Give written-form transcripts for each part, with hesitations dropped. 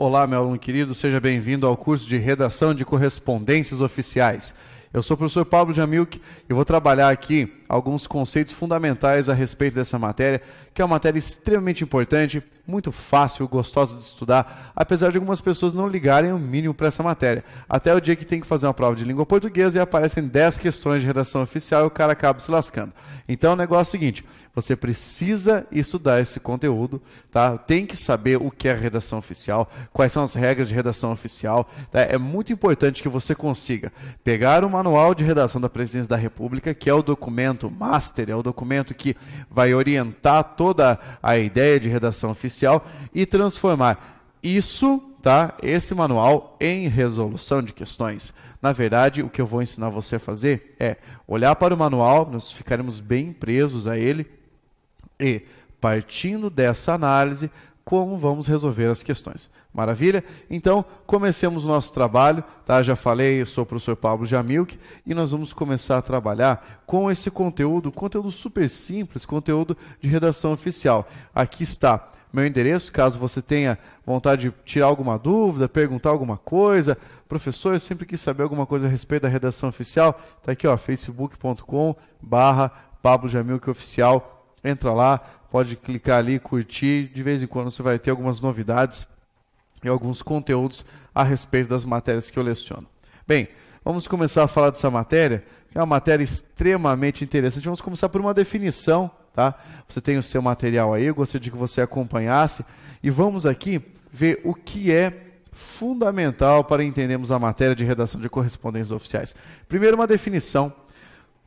Olá, meu aluno querido, seja bem-vindo ao curso de Redação de Correspondências Oficiais. Eu sou o professor Pablo Jamilk e vou trabalhar aqui alguns conceitos fundamentais a respeito dessa matéria, que é uma matéria extremamente importante, muito fácil, gostosa de estudar, apesar de algumas pessoas não ligarem o mínimo para essa matéria. Até o dia que tem que fazer uma prova de língua portuguesa e aparecem 10 questões de redação oficial e o cara acaba se lascando. Então o negócio é o seguinte, você precisa estudar esse conteúdo, tá? Tem que saber o que é redação oficial, quais são as regras de redação oficial, tá? É muito importante que você consiga pegar o Manual de Redação da Presidência da República, que é o documento master, é o documento que vai orientar toda a ideia de redação oficial e transformar isso, tá? Esse manual em resolução de questões. Na verdade, o que eu vou ensinar você a fazer é olhar para o manual, nós ficaremos bem presos a ele, e, partindo dessa análise, como vamos resolver as questões. Maravilha? Então, comecemos o nosso trabalho, tá? Já falei, eu sou o professor Pablo Jamilk, e nós vamos começar a trabalhar com esse conteúdo super simples, conteúdo de redação oficial. Aqui está meu endereço, caso você tenha vontade de tirar alguma dúvida, perguntar alguma coisa. Professor, eu sempre quis saber alguma coisa a respeito da redação oficial. Está aqui, ó, facebook.com/Pablo Jamilk Oficial. Entra lá, pode clicar ali, curtir. De vez em quando você vai ter algumas novidades e alguns conteúdos a respeito das matérias que eu leciono. Bem, vamos começar a falar dessa matéria, que é uma matéria extremamente interessante. Vamos começar por uma definição, tá? Você tem o seu material aí, eu gostaria de que você acompanhasse. E vamos aqui ver o que é fundamental para entendermos a matéria de redação de correspondências oficiais. Primeiro, uma definição.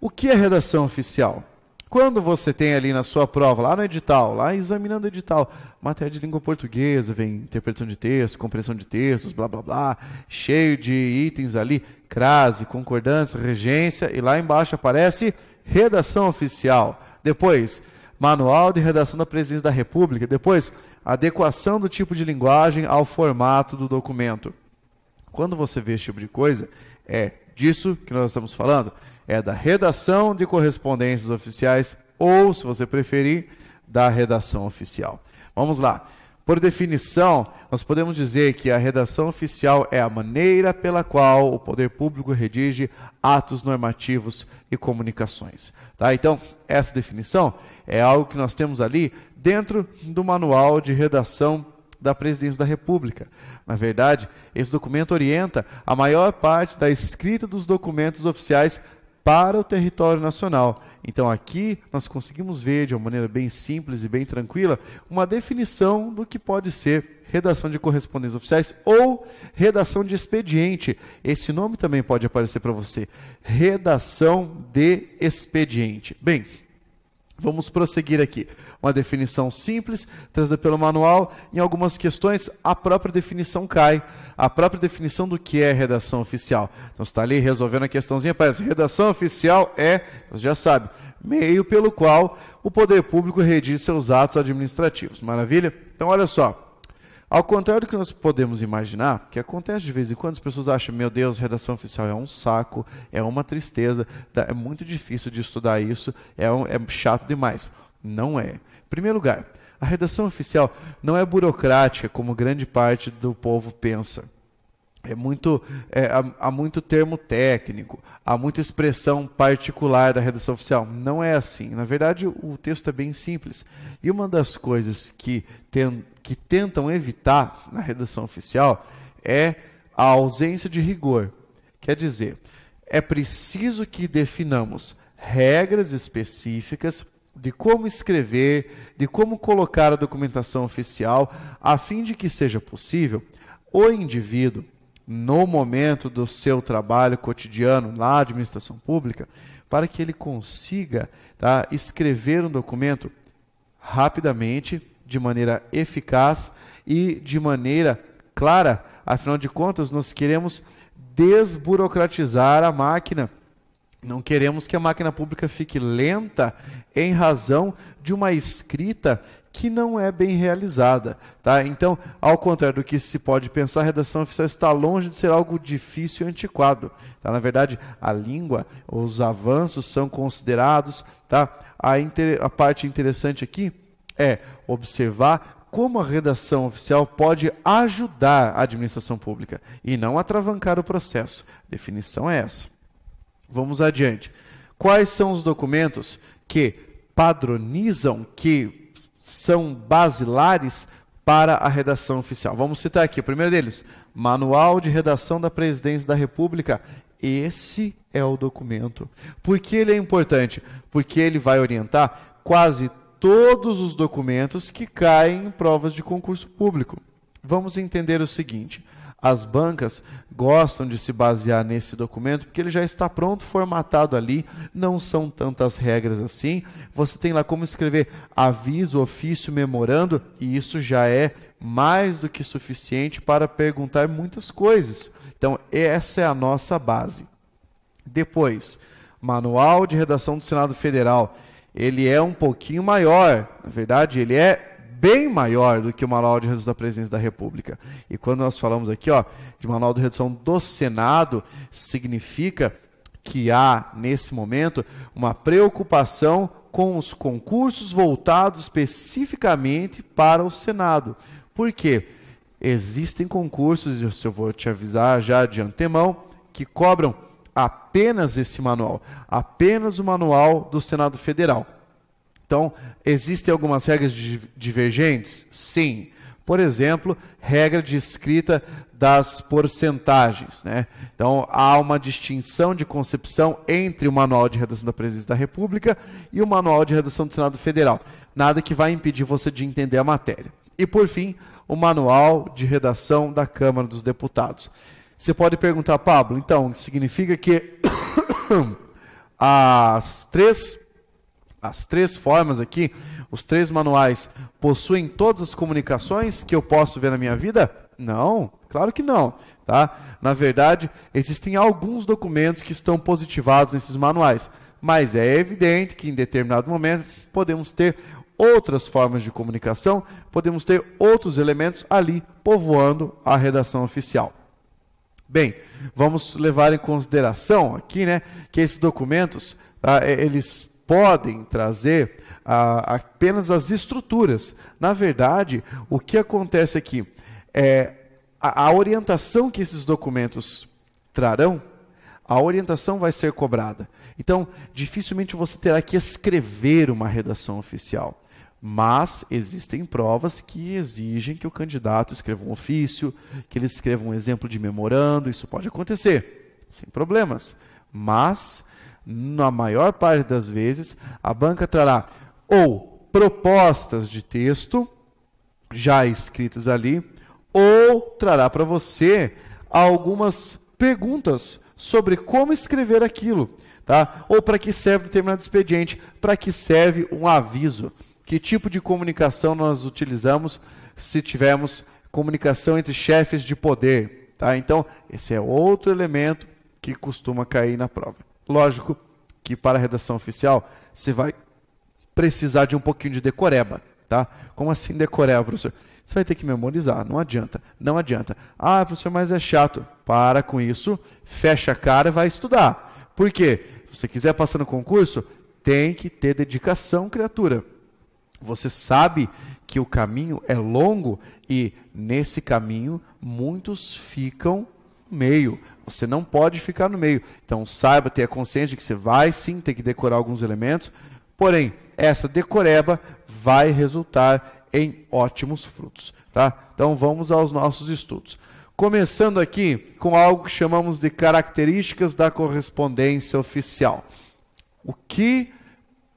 O que é redação oficial? Quando você tem ali na sua prova, lá no edital, lá examinando o edital, matéria de língua portuguesa, vem interpretação de texto, compreensão de textos, blá, blá, blá, cheio de itens ali, crase, concordância, regência, e lá embaixo aparece redação oficial. Depois, manual de redação da Presidência da República. Depois, adequação do tipo de linguagem ao formato do documento. Quando você vê esse tipo de coisa, é disso que nós estamos falando. É da redação de correspondências oficiais ou, se você preferir, da redação oficial. Vamos lá. Por definição, nós podemos dizer que a redação oficial é a maneira pela qual o poder público redige atos normativos e comunicações. Tá? Então, essa definição é algo que nós temos ali dentro do Manual de Redação da Presidência da República. Na verdade, esse documento orienta a maior parte da escrita dos documentos oficiais para o território nacional. Então aqui nós conseguimos ver de uma maneira bem simples e bem tranquila uma definição do que pode ser redação de correspondências oficiais ou redação de expediente. Esse nome também pode aparecer para você. Redação de expediente. Bem, vamos prosseguir aqui. Uma definição simples, trazida pelo manual. Em algumas questões, a própria definição cai. A própria definição do que é redação oficial. Então, você está ali resolvendo a questãozinha, parece, redação oficial é, você já sabe, meio pelo qual o poder público redige seus atos administrativos. Maravilha? Então, olha só. Ao contrário do que nós podemos imaginar, que acontece de vez em quando, as pessoas acham, meu Deus, redação oficial é um saco, é uma tristeza, é muito difícil de estudar isso, é chato demais. Não é. Em primeiro lugar, a redação oficial não é burocrática, como grande parte do povo pensa. Há muito termo técnico, há muita expressão particular da redação oficial. Não é assim. Na verdade, o texto é bem simples. E uma das coisas que tentam evitar na redação oficial é a ausência de rigor. Quer dizer, é preciso que definamos regras específicas de como escrever, de como colocar a documentação oficial, a fim de que seja possível o indivíduo, no momento do seu trabalho cotidiano na administração pública, para que ele consiga, tá, escrever um documento rapidamente, de maneira eficaz e de maneira clara. Afinal de contas, nós queremos desburocratizar a máquina. Não queremos que a máquina pública fique lenta em razão de uma escrita que não é bem realizada. Tá? Então, ao contrário do que se pode pensar, a redação oficial está longe de ser algo difícil e antiquado. Tá? Na verdade, a língua, os avanços são considerados. Tá? A parte interessante aqui é observar como a redação oficial pode ajudar a administração pública e não atravancar o processo. A definição é essa. Vamos adiante. Quais são os documentos que padronizam, que são basilares para a redação oficial? Vamos citar aqui o primeiro deles, Manual de Redação da Presidência da República. Esse é o documento. Por que ele é importante? Porque ele vai orientar quase todos os documentos que caem em provas de concurso público. Vamos entender o seguinte: as bancas gostam de se basear nesse documento porque ele já está pronto, formatado ali, não são tantas regras assim. Você tem lá como escrever aviso, ofício, memorando, e isso já é mais do que suficiente para perguntar muitas coisas. Então, essa é a nossa base. Depois, Manual de Redação do Senado Federal. Ele é um pouquinho maior, na verdade, ele é bem maior do que o Manual de Redação da Presidência da República. E quando nós falamos aqui de Manual de Redação do Senado, significa que há, nesse momento, uma preocupação com os concursos voltados especificamente para o Senado. Por quê? Existem concursos, isso eu vou te avisar já de antemão, que cobram apenas esse manual, apenas o manual do Senado Federal. Então, existem algumas regras divergentes? Sim. Por exemplo, regra de escrita das porcentagens, né? Então, há uma distinção de concepção entre o Manual de Redação da Presidência da República e o Manual de Redação do Senado Federal. Nada que vai impedir você de entender a matéria. E, por fim, o Manual de Redação da Câmara dos Deputados. Você pode perguntar, Pablo, então, significa que as três formas aqui, os três manuais, possuem todas as comunicações que eu posso ver na minha vida? Não, claro que não. Tá? Na verdade, existem alguns documentos que estão positivados nesses manuais, mas é evidente que em determinado momento podemos ter outras formas de comunicação, podemos ter outros elementos ali povoando a redação oficial. Bem, vamos levar em consideração aqui, né, que esses documentos, eles podem trazer apenas as estruturas. Na verdade, o que acontece aqui é a orientação que esses documentos trarão, a orientação vai ser cobrada. Então, dificilmente você terá que escrever uma redação oficial. Mas existem provas que exigem que o candidato escreva um ofício, que ele escreva um exemplo de memorando, isso pode acontecer, sem problemas. Mas, na maior parte das vezes, a banca trará ou propostas de texto, já escritas ali, ou trará para você algumas perguntas sobre como escrever aquilo, tá? Ou para que serve determinado expediente, para que serve um aviso. Que tipo de comunicação nós utilizamos se tivermos comunicação entre chefes de poder? Tá? Então, esse é outro elemento que costuma cair na prova. Lógico que para a redação oficial, você vai precisar de um pouquinho de decoreba. Tá? Como assim decoreba, professor? Você vai ter que memorizar, não adianta. Não adianta. Ah, professor, mas é chato. Para com isso, fecha a cara e vai estudar. Por quê? Se você quiser passar no concurso, tem que ter dedicação, criatura. Você sabe que o caminho é longo e, nesse caminho, muitos ficam no meio. Você não pode ficar no meio. Então, saiba, tenha consciência de que você vai, sim, ter que decorar alguns elementos. Porém, essa decoreba vai resultar em ótimos frutos. Tá? Então, vamos aos nossos estudos. Começando aqui com algo que chamamos de características da correspondência oficial. O que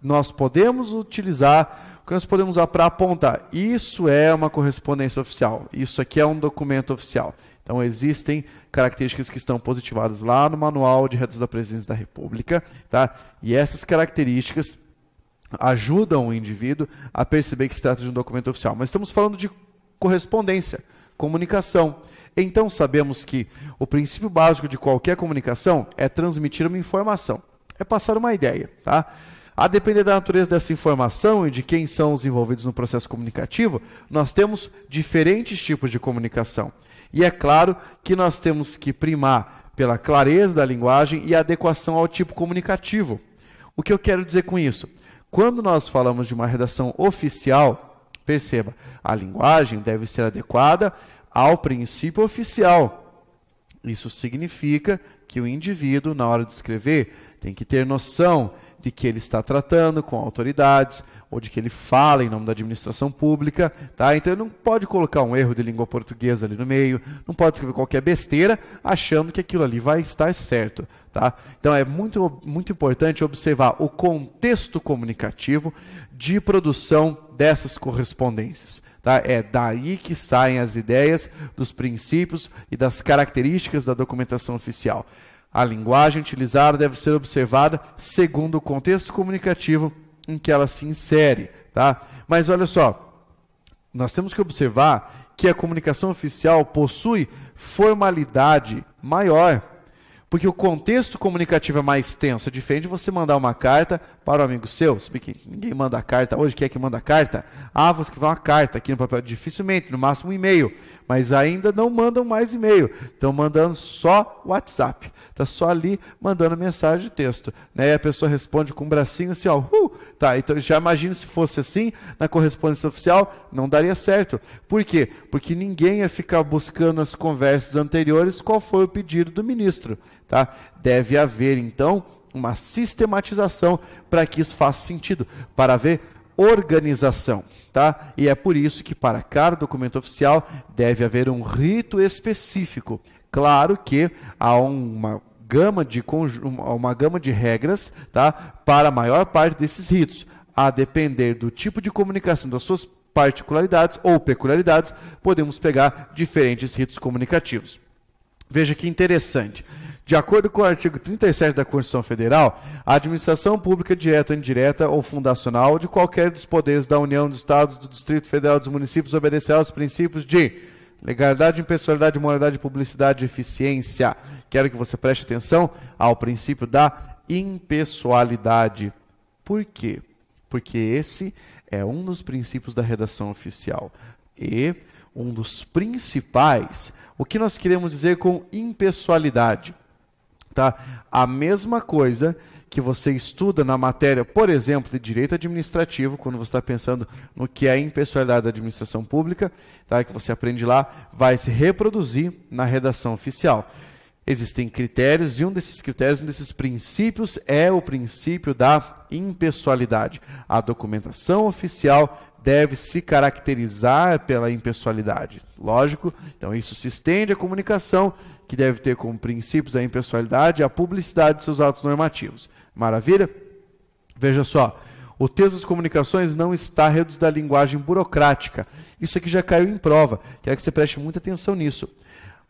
nós podemos utilizar, o que nós podemos usar para apontar? Isso é uma correspondência oficial. Isso aqui é um documento oficial. Então, existem características que estão positivadas lá no Manual de Redação da Presidência da República. Tá? E essas características ajudam o indivíduo a perceber que se trata de um documento oficial. Mas estamos falando de correspondência, comunicação. Então, sabemos que o princípio básico de qualquer comunicação é transmitir uma informação, é passar uma ideia. Tá? A depender da natureza dessa informação e de quem são os envolvidos no processo comunicativo, nós temos diferentes tipos de comunicação. E é claro que nós temos que primar pela clareza da linguagem e adequação ao tipo comunicativo. O que eu quero dizer com isso? Quando nós falamos de uma redação oficial, Perceba, a linguagem deve ser adequada ao princípio oficial. Isso significa que o indivíduo, na hora de escrever, tem que ter noção de que ele está tratando com autoridades ou de que ele fala em nome da administração pública, tá? Então ele não pode colocar um erro de língua portuguesa ali no meio, não pode escrever qualquer besteira achando que aquilo ali vai estar certo, tá? Então é muito importante observar o contexto comunicativo de produção dessas correspondências, tá? É daí que saem as ideias dos princípios e das características da documentação oficial. A linguagem utilizada deve ser observada segundo o contexto comunicativo em que ela se insere, tá? Mas olha só, nós temos que observar que a comunicação oficial possui formalidade maior, porque o contexto comunicativo é mais tenso. É diferente de você mandar uma carta para um amigo seu. Sabe que ninguém manda carta hoje. Quem é que manda carta? Ah, vou escrever uma carta aqui no papel. Dificilmente, no máximo um e-mail. Mas ainda não mandam mais e-mail. Estão mandando só WhatsApp. Está só ali mandando mensagem de texto. Né? E a pessoa responde com um bracinho assim, ó. Tá, então já imagino se fosse assim, na correspondência oficial, não daria certo. Por quê? Porque ninguém ia ficar buscando nas conversas anteriores qual foi o pedido do ministro. Tá? Deve haver, então, uma sistematização para que isso faça sentido, para haver organização. Tá? E é por isso que, para cada documento oficial, deve haver um rito específico. Claro que há uma gama de regras, tá? Para a maior parte desses ritos. A depender do tipo de comunicação, das suas particularidades ou peculiaridades, podemos pegar diferentes ritos comunicativos. Veja que interessante. De acordo com o artigo 37 da Constituição Federal, a administração pública direta ou indireta ou fundacional de qualquer dos poderes da União, dos Estados, do Distrito Federal, dos municípios obedecerá aos princípios de legalidade, impessoalidade, moralidade, publicidade e eficiência. Quero que você preste atenção ao princípio da impessoalidade. Por quê? Porque esse é um dos princípios da redação oficial e um dos principais. O que nós queremos dizer com impessoalidade? Tá? A mesma coisa que você estuda na matéria, por exemplo, de direito administrativo, quando você está pensando no que é a impessoalidade da administração pública, tá? Que você aprende lá, vai se reproduzir na redação oficial. Existem critérios, e um desses critérios, um desses princípios é o princípio da impessoalidade. A documentação oficial deve se caracterizar pela impessoalidade. Lógico, então isso se estende à comunicação, que deve ter como princípios a impessoalidade e a publicidade de seus atos normativos. Maravilha? Veja só, o texto das comunicações não está reduzido à linguagem burocrática. Isso aqui já caiu em prova. Quero que você preste muita atenção nisso.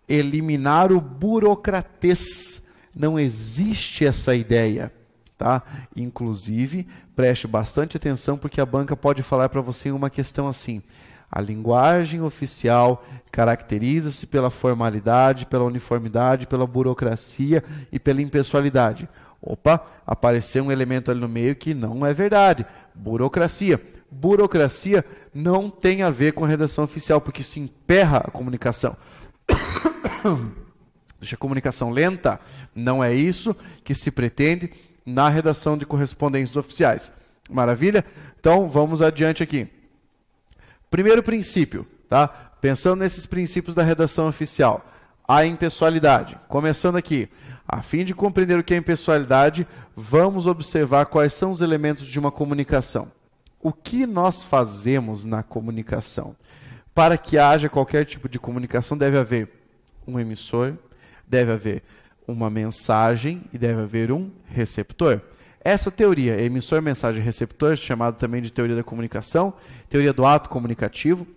Eliminar o burocratês. Não existe essa ideia. Tá? Inclusive, preste bastante atenção, porque a banca pode falar para você uma questão assim: a linguagem oficial caracteriza-se pela formalidade, pela uniformidade, pela burocracia e pela impessoalidade. Opa, apareceu um elemento ali no meio que não é verdade. Burocracia. Burocracia não tem a ver com a redação oficial, porque isso emperra a comunicação. Deixa a comunicação lenta. Não é isso que se pretende na redação de correspondências oficiais. Maravilha? Então, vamos adiante aqui. Primeiro princípio, tá? Pensando nesses princípios da redação oficial, a impessoalidade. Começando aqui, a fim de compreender o que é impessoalidade, vamos observar quais são os elementos de uma comunicação. O que nós fazemos na comunicação? Para que haja qualquer tipo de comunicação, deve haver um emissor, deve haver uma mensagem e deve haver um receptor. Essa teoria, emissor, mensagem e receptor, chamada também de teoria da comunicação, teoria do ato comunicativo,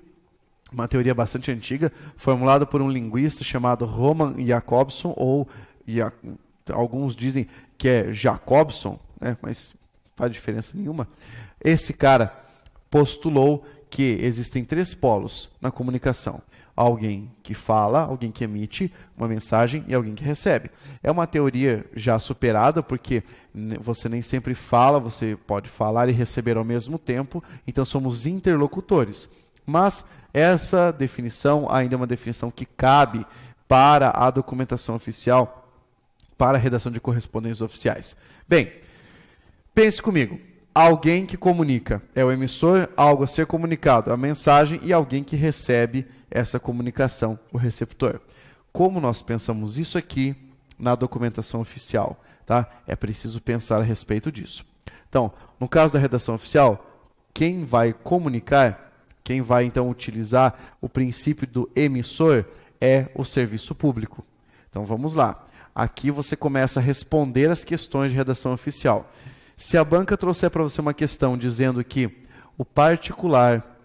uma teoria bastante antiga, formulada por um linguista chamado Roman Jakobson, ou alguns dizem que é Jacobson, né, mas não faz diferença nenhuma. Esse cara postulou que existem 3 polos na comunicação: alguém que fala, alguém que emite uma mensagem e alguém que recebe. É uma teoria já superada, porque você nem sempre fala, você pode falar e receber ao mesmo tempo, então somos interlocutores. Mas essa definição ainda é uma definição que cabe para a documentação oficial, para a redação de correspondências oficiais. Bem, pense comigo. alguém que comunica. É o emissor, algo a ser comunicado, a mensagem, e alguém que recebe essa comunicação, o receptor. Como nós pensamos isso aqui na documentação oficial, tá? É preciso pensar a respeito disso. Então, no caso da redação oficial, quem vai comunicar, quem vai então utilizar o princípio do emissor é o serviço público. Então vamos lá. Aqui você começa a responder as questões de redação oficial. Se a banca trouxer para você uma questão dizendo que o particular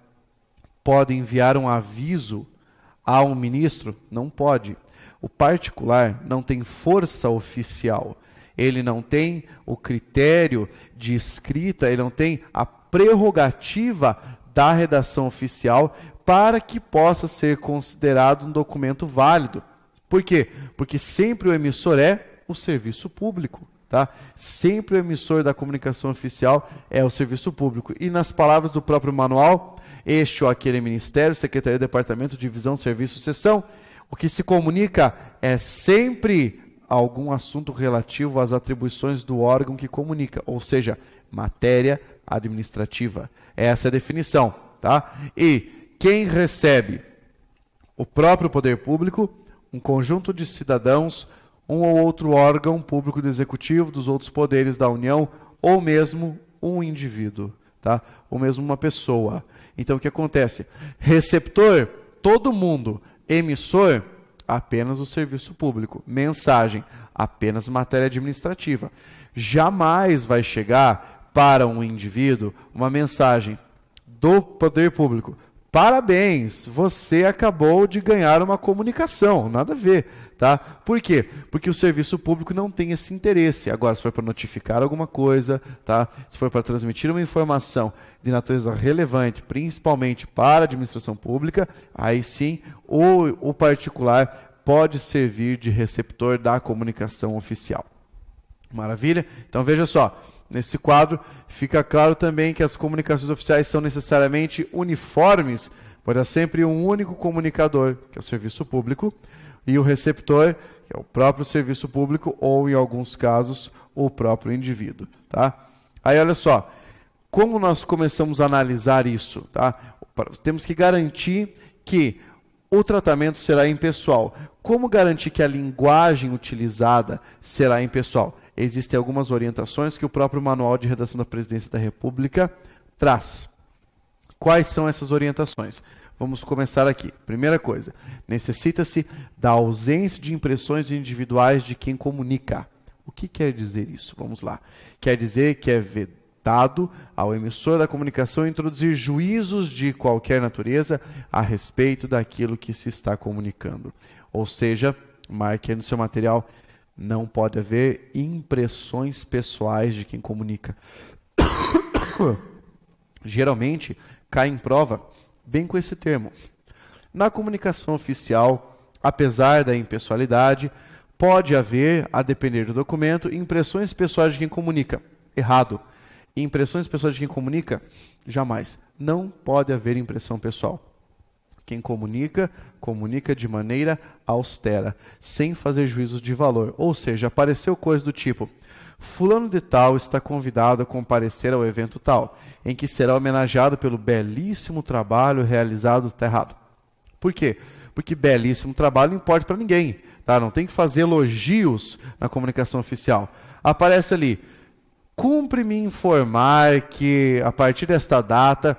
pode enviar um aviso a um ministro, não pode. O particular não tem força oficial. Ele não tem o critério de escrita, ele não tem a prerrogativa da redação oficial para que possa ser considerado um documento válido. Por quê? Porque sempre o emissor é o serviço público. Tá? Sempre o emissor da comunicação oficial é o serviço público. E nas palavras do próprio manual, este ou aquele ministério, secretaria, departamento, divisão, serviço, seção, o que se comunica é sempre algum assunto relativo às atribuições do órgão que comunica, ou seja, matéria administrativa. Essa é a definição. Tá? E quem recebe? O próprio poder público, um conjunto de cidadãos, um ou outro órgão público do executivo, dos outros poderes da União, ou mesmo um indivíduo, tá? Ou mesmo uma pessoa. Então, o que acontece? Receptor, todo mundo. Emissor, apenas o serviço público. Mensagem, apenas matéria administrativa. Jamais vai chegar para um indivíduo uma mensagem do poder público. Parabéns, você acabou de ganhar uma comunicação. Nada a ver. Tá? Por quê? Porque o serviço público não tem esse interesse. Agora, se for para notificar alguma coisa, tá? Se for para transmitir uma informação de natureza relevante, principalmente para a administração pública, aí sim o particular pode servir de receptor da comunicação oficial. Maravilha? Então veja só, nesse quadro fica claro também que as comunicações oficiais são necessariamente uniformes, pois há sempre um único comunicador, que é o serviço público, e o receptor, que é o próprio serviço público, ou, em alguns casos, o próprio indivíduo. Tá? Aí, olha só, como nós começamos a analisar isso? Tá? Temos que garantir que o tratamento será impessoal. Como garantir que a linguagem utilizada será impessoal? Existem algumas orientações que o próprio Manual de Redação da Presidência da República traz. Quais são essas orientações? Vamos começar aqui. Primeira coisa, necessita-se da ausência de impressões individuais de quem comunica. O que quer dizer isso? Vamos lá. Quer dizer que é vedado ao emissor da comunicação introduzir juízos de qualquer natureza a respeito daquilo que se está comunicando. Ou seja, marque aí no seu material, não pode haver impressões pessoais de quem comunica. Geralmente, cai em prova bem com esse termo. Na comunicação oficial, apesar da impessoalidade, pode haver, a depender do documento, impressões pessoais de quem comunica. Errado. Impressões pessoais de quem comunica? Jamais. Não pode haver impressão pessoal. Quem comunica, comunica de maneira austera, sem fazer juízos de valor. Ou seja, apareceu coisa do tipo: fulano de tal está convidado a comparecer ao evento tal, em que será homenageado pelo belíssimo trabalho realizado. Está errado. Por quê? Porque belíssimo trabalho não importa para ninguém. Tá? Não tem que fazer elogios na comunicação oficial. Aparece ali: cumpre-me informar que, a partir desta data,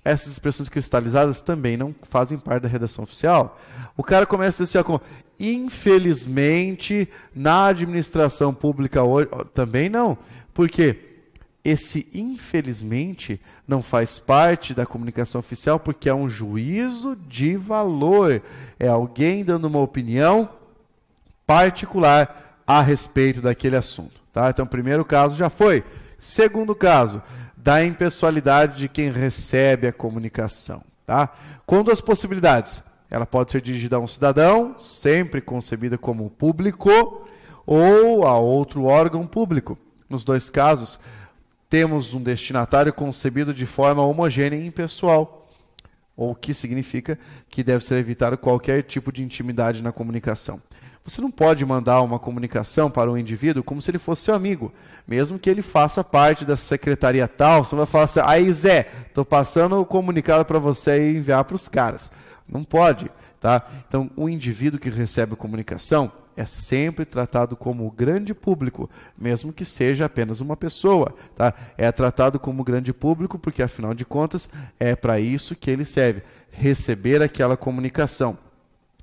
essas expressões cristalizadas também não fazem parte da redação oficial. O cara começa a dizer como: infelizmente, na administração pública hoje, também não. Por quê? Esse infelizmente não faz parte da comunicação oficial porque é um juízo de valor. É alguém dando uma opinião particular a respeito daquele assunto. Tá? Então, primeiro caso já foi. Segundo caso, da impessoalidade de quem recebe a comunicação. Tá? Com duas possibilidades. Ela pode ser dirigida a um cidadão, sempre concebida como público, ou a outro órgão público. Nos dois casos, temos um destinatário concebido de forma homogênea e impessoal, o que significa que deve ser evitado qualquer tipo de intimidade na comunicação. Você não pode mandar uma comunicação para um indivíduo como se ele fosse seu amigo, mesmo que ele faça parte da secretaria tal. Você não vai falar assim, aí Zé, estou passando o comunicado para você e enviar para os caras. Não pode, tá? Então, o indivíduo que recebe a comunicação é sempre tratado como grande público, mesmo que seja apenas uma pessoa, tá? É tratado como grande público porque, afinal de contas, é para isso que ele serve, receber aquela comunicação.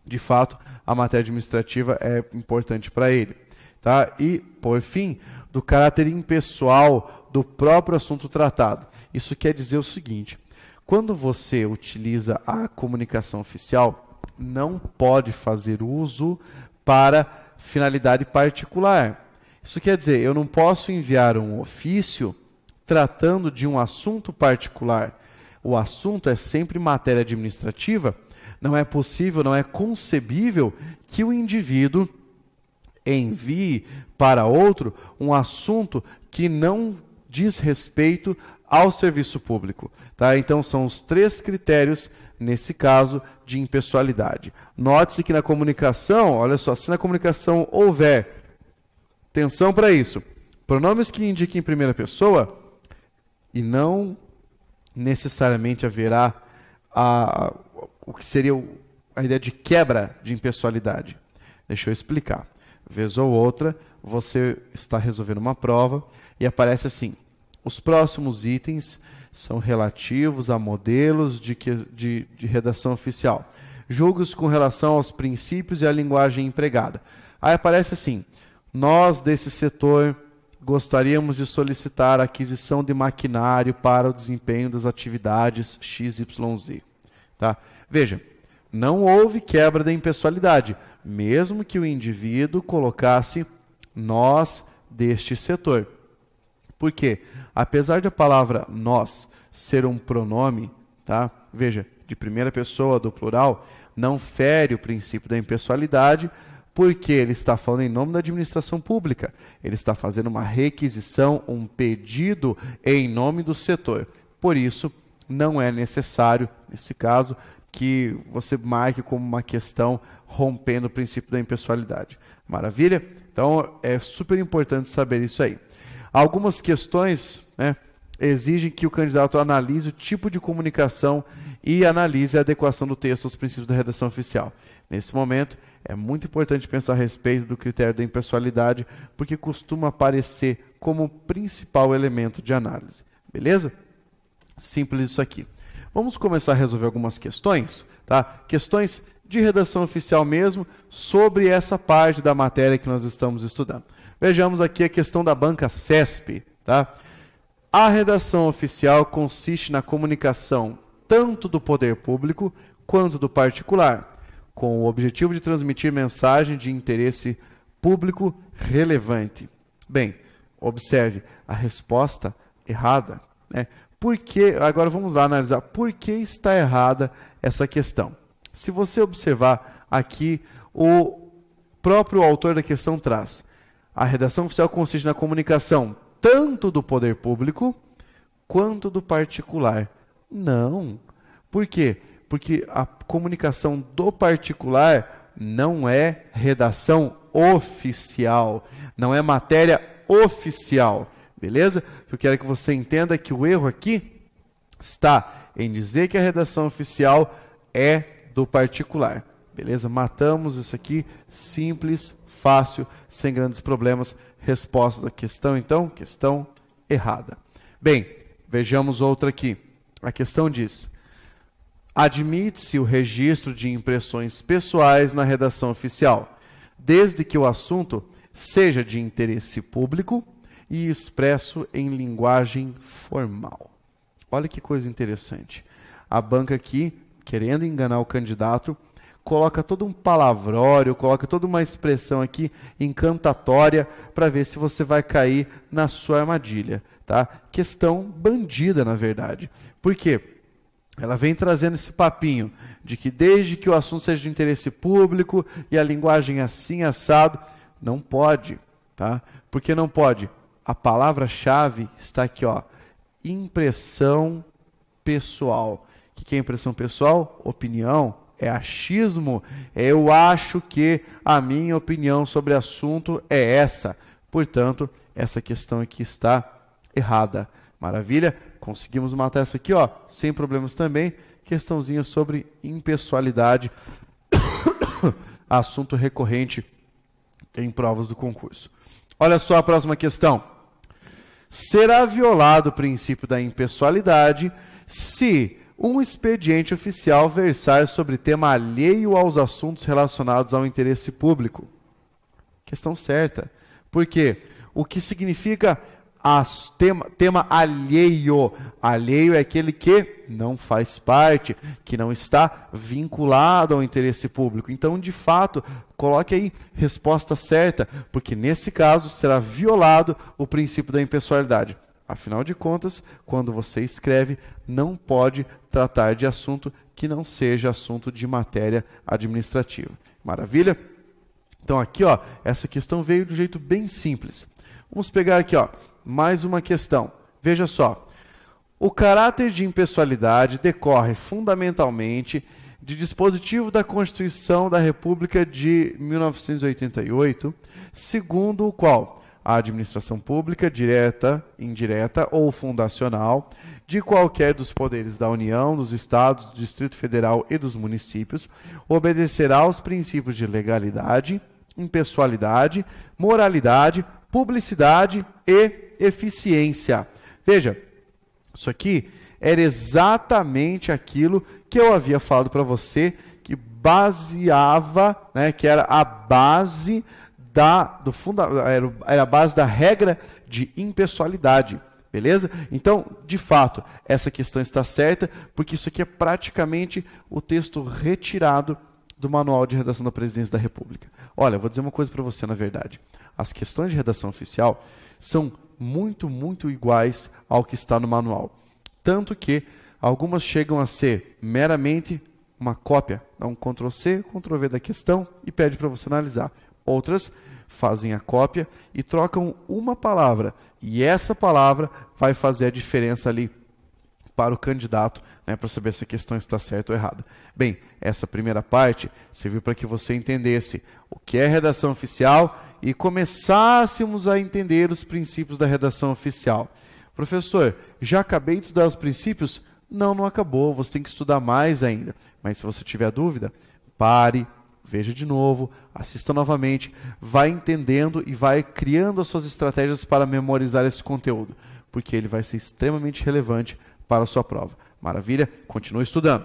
De fato, a matéria administrativa é importante para ele, tá? E, por fim, do caráter impessoal do próprio assunto tratado. Isso quer dizer o seguinte: quando você utiliza a comunicação oficial, não pode fazer uso para finalidade particular. Isso quer dizer, eu não posso enviar um ofício tratando de um assunto particular. O assunto é sempre matéria administrativa. Não é possível, não é concebível que o indivíduo envie para outro um assunto que não diz respeito ao serviço público. Tá? Então, são os 3 critérios, nesse caso, de impessoalidade. Note-se que na comunicação, olha só, se na comunicação houver, atenção para isso, pronomes que indiquem em primeira pessoa, e não necessariamente haverá o que seria a ideia de quebra de impessoalidade. Deixa eu explicar. Vez ou outra, você está resolvendo uma prova e aparece assim: os próximos itens são relativos a modelos de redação oficial. Julgos com relação aos princípios e à linguagem empregada. Aí aparece assim: nós desse setor gostaríamos de solicitar a aquisição de maquinário para o desempenho das atividades XYZ. Tá? Veja, não houve quebra da impessoalidade, mesmo que o indivíduo colocasse nós deste setor. Por quê? Apesar de a palavra nós ser um pronome, tá? Veja, de primeira pessoa do plural, não fere o princípio da impessoalidade, porque ele está falando em nome da administração pública. Ele está fazendo uma requisição, um pedido em nome do setor. Por isso, não é necessário, nesse caso, que você marque como uma questão rompendo o princípio da impessoalidade. Maravilha? Então, é super importante saber isso aí. Algumas questões, né, exigem que o candidato analise o tipo de comunicação e analise a adequação do texto aos princípios da redação oficial. Nesse momento, é muito importante pensar a respeito do critério da impessoalidade, porque costuma aparecer como principal elemento de análise. Beleza? Simples isso aqui. Vamos começar a resolver algumas questões, tá? Questões de redação oficial mesmo, sobre essa parte da matéria que nós estamos estudando. Vejamos aqui a questão da banca CESP, tá? A redação oficial consiste na comunicação tanto do poder público quanto do particular, com o objetivo de transmitir mensagem de interesse público relevante. Bem, observe a resposta errada, né? Por que, agora vamos lá analisar por que está errada essa questão. Se você observar aqui, o próprio autor da questão traz: a redação oficial consiste na comunicação tanto do poder público quanto do particular. Não. Por quê? Porque a comunicação do particular não é redação oficial, não é matéria oficial. Beleza? Eu quero que você entenda que o erro aqui está em dizer que a redação oficial é do particular. Beleza? Matamos isso aqui, simples, fácil, sem grandes problemas. Resposta da questão, então, questão errada. Bem, vejamos outra aqui. A questão diz: admite-se o registro de impressões pessoais na redação oficial, desde que o assunto seja de interesse público e expresso em linguagem formal. Olha que coisa interessante. A banca aqui, querendo enganar o candidato, coloca todo um palavrório, coloca toda uma expressão aqui encantatória para ver se você vai cair na sua armadilha, tá? Questão bandida, na verdade. Por quê? Ela vem trazendo esse papinho de que desde que o assunto seja de interesse público e a linguagem assim assado, não pode, tá? Por que não pode? A palavra-chave está aqui, ó, impressão pessoal. O que é impressão pessoal? Opinião, é achismo. Eu acho que a minha opinião sobre o assunto é essa. Portanto, essa questão aqui está errada. Maravilha? Conseguimos matar essa aqui, ó, sem problemas também. Questãozinha sobre impessoalidade, assunto recorrente em provas do concurso. Olha só a próxima questão. Será violado o princípio da impessoalidade se um expediente oficial versar sobre tema alheio aos assuntos relacionados ao interesse público? Questão certa. Por quê? O que significa tema alheio? Alheio é aquele que não faz parte, que não está vinculado ao interesse público. Então, de fato, coloque aí resposta certa, porque nesse caso será violado o princípio da impessoalidade. Afinal de contas, quando você escreve, não pode tratar de assunto que não seja assunto de matéria administrativa. Maravilha? Então aqui, ó, essa questão veio de um jeito bem simples. Vamos pegar aqui, ó, mais uma questão. Veja só. O caráter de impessoalidade decorre fundamentalmente de dispositivo da Constituição da República de 1988, segundo o qual a administração pública, direta, indireta ou fundacional, de qualquer dos poderes da União, dos Estados, do Distrito Federal e dos municípios, obedecerá aos princípios de legalidade, impessoalidade, moralidade, publicidade e eficiência. Veja, isso aqui era exatamente aquilo que eu havia falado para você, que baseava, né, que era a base era a base da regra de impessoalidade. Beleza? Então, de fato, essa questão está certa, porque isso aqui é praticamente o texto retirado do Manual de Redação da Presidência da República. Olha, eu vou dizer uma coisa para você, na verdade. As questões de redação oficial são muito, muito iguais ao que está no manual. Tanto que algumas chegam a ser meramente uma cópia, dá um Ctrl+C, Ctrl+V da questão e pede para você analisar. Outras fazem a cópia e trocam uma palavra. E essa palavra vai fazer a diferença ali para o candidato, né, para saber se a questão está certa ou errada. Bem, essa primeira parte serviu para que você entendesse o que é redação oficial e começássemos a entender os princípios da redação oficial. Professor, já acabei de estudar os princípios? Não, não acabou, você tem que estudar mais ainda. Mas se você tiver dúvida, pare, veja de novo, assista novamente, vai entendendo e vai criando as suas estratégias para memorizar esse conteúdo, porque ele vai ser extremamente relevante para a sua prova. Maravilha? Continue estudando.